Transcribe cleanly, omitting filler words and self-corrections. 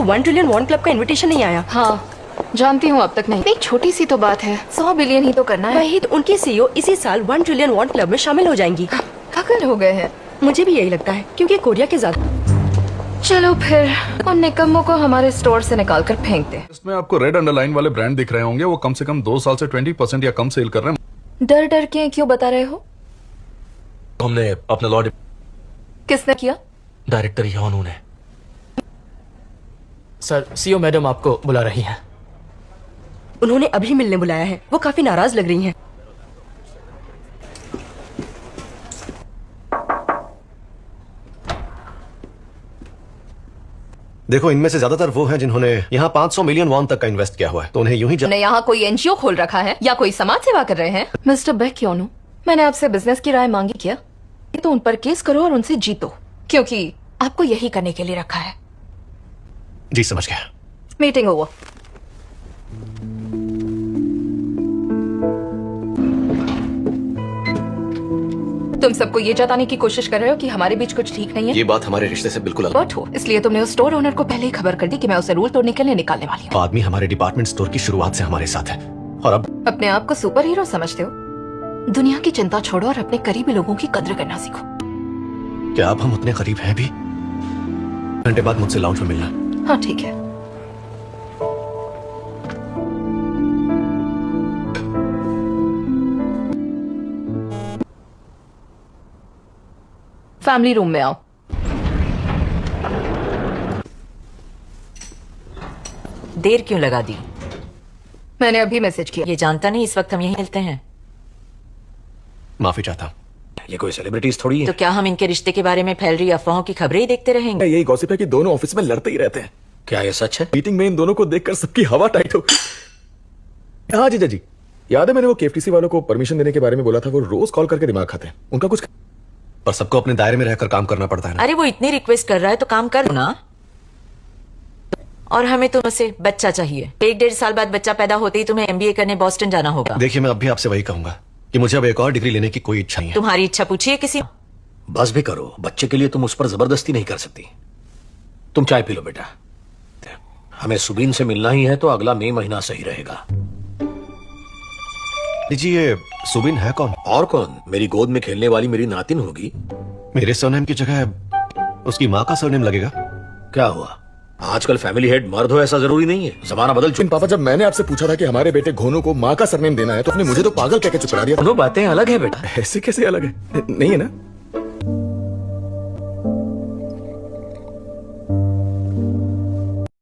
1 trillion von club का invitation नहीं आया? हाँ जानती हूँ, अब तक नहीं। एक छोटी सी तो बात है, 100 बिलियन ही तो करना है। वही तो, उनकी सीईओ इसी साल 1 ट्रिलियन वॉन क्लब में शामिल हो जाएंगी। पागल हो गए हैं। मुझे भी यही लगता है, क्योंकि कोरिया के ज्यादा। चलो फिर उन निकम्मों को हमारे स्टोर से निकाल कर फेंक दे। इसमें आपको रेड अंडरलाइन वाले ब्रांड दिख रहे होंगे, वो कम से कम 2 साल से 20% या कम सेल कर रहे हैं। डर डर के क्यों बता रहे हो? हमने अपना लॉ किसने किया? डायरेक्टर योनू ने। सर, सीईओ मैडम आपको बुला रही हैं। उन्होंने अभी मिलने बुलाया है, वो काफी नाराज लग रही हैं। देखो, इनमें से ज्यादातर वो हैं जिन्होंने यहाँ 500 मिलियन वॉन तक का इन्वेस्ट किया हुआ है, तो उन्हें यूं ही ने यहाँ कोई एनजीओ खोल रखा है या कोई समाज सेवा कर रहे हैं? मिस्टर बेक योनू, मैंने आपसे बिजनेस की राय मांगी क्या? तो उन पर केस करो और उनसे जीतो, क्योंकि आपको यही करने के लिए रखा है। जी समझ गया। Meeting over. तुम सबको ये जताने की कोशिश कर रहे हो कि हमारे बीच कुछ ठीक नहीं है। ये बात हमारे रिश्ते से बिल्कुल अलग बट हो, इसलिए तुमने उस स्टोर ओनर को पहले ही खबर कर दी कि मैं उसे रूल तोड़ने के लिए निकालने वाली हूँ। आदमी हमारे डिपार्टमेंट स्टोर की शुरुआत से हमारे साथ है, और अब अपने आप को सुपर हीरो समझते हो? दुनिया की चिंता छोड़ो और अपने करीबी लोगों की कद्र करना सीखो। क्या अब हम उतने करीब हैं भी? घंटे बाद मुझसे लाउंज में मिलना। हाँ ठीक है। फैमिली रूम में आओ। देर क्यों लगा दी? मैंने अभी मैसेज किया। ये जानता नहीं इस वक्त हम यहीं मिलते हैं? माफी चाहता हूँ। ये कोई सेलिब्रिटीज थोड़ी है। तो क्या हम इनके रिश्ते के बारे में फैल रही अफवाहों की खबरें ही देखते रहेंगे? यही गॉसिप है कि दोनों ऑफिस में लड़ते ही रहते हैं। क्या ये सच है? मीटिंग में इन दोनों को देखकर सबकी हवा टाइट हो गई। हाँ जीजा जी, याद है मैंने वो केएफटीसी वालों को परमिशन देने के बारे में बोला था? वो रोज कॉल करके दिमाग खाते हैं। उनका कुछ पर सबको अपने दायरे में रहकर काम करना पड़ता है ना। अरे वो इतनी रिक्वेस्ट कर रहा है तो काम कर ना। और हमें तुमसे बच्चा चाहिए। 1-1.5 साल बाद बच्चा पैदा होते ही तुम्हें एमबीए करने बॉस्टन जाना होगा। देखिए, मैं अब भी आपसे वही कहूंगा कि मुझे अब एक और डिग्री लेने की कोई इच्छा नहीं है। तुम्हारी इच्छा पूछिए किसी। बस भी करो, बच्चे के लिए तुम उस पर जबरदस्ती नहीं कर सकती। तुम चाय पी लो बेटा। हमें सुबीन से मिलना ही है, तो अगला मई महीना सही रहेगा। जी, ये सुबिन है कौन? और कौन? मेरी गोद में खेलने वाली मेरी नातिन होगी। मेरे सरनेम की जगह उसकी माँ का सरनेम लगेगा। क्या हुआ? आजकल फैमिली हेड मर्द हो ऐसा जरूरी नहीं है, जमाना बदल चुका। पापा, जब मैंने आपसे पूछा था कि हमारे बेटे घोनू को माँ का सरनेम देना है, तो आपने मुझे तो पागल कहकर चुकरा दिया। दोनों बातें अलग है बेटा। ऐसे कैसे अलग है? नहीं है ना?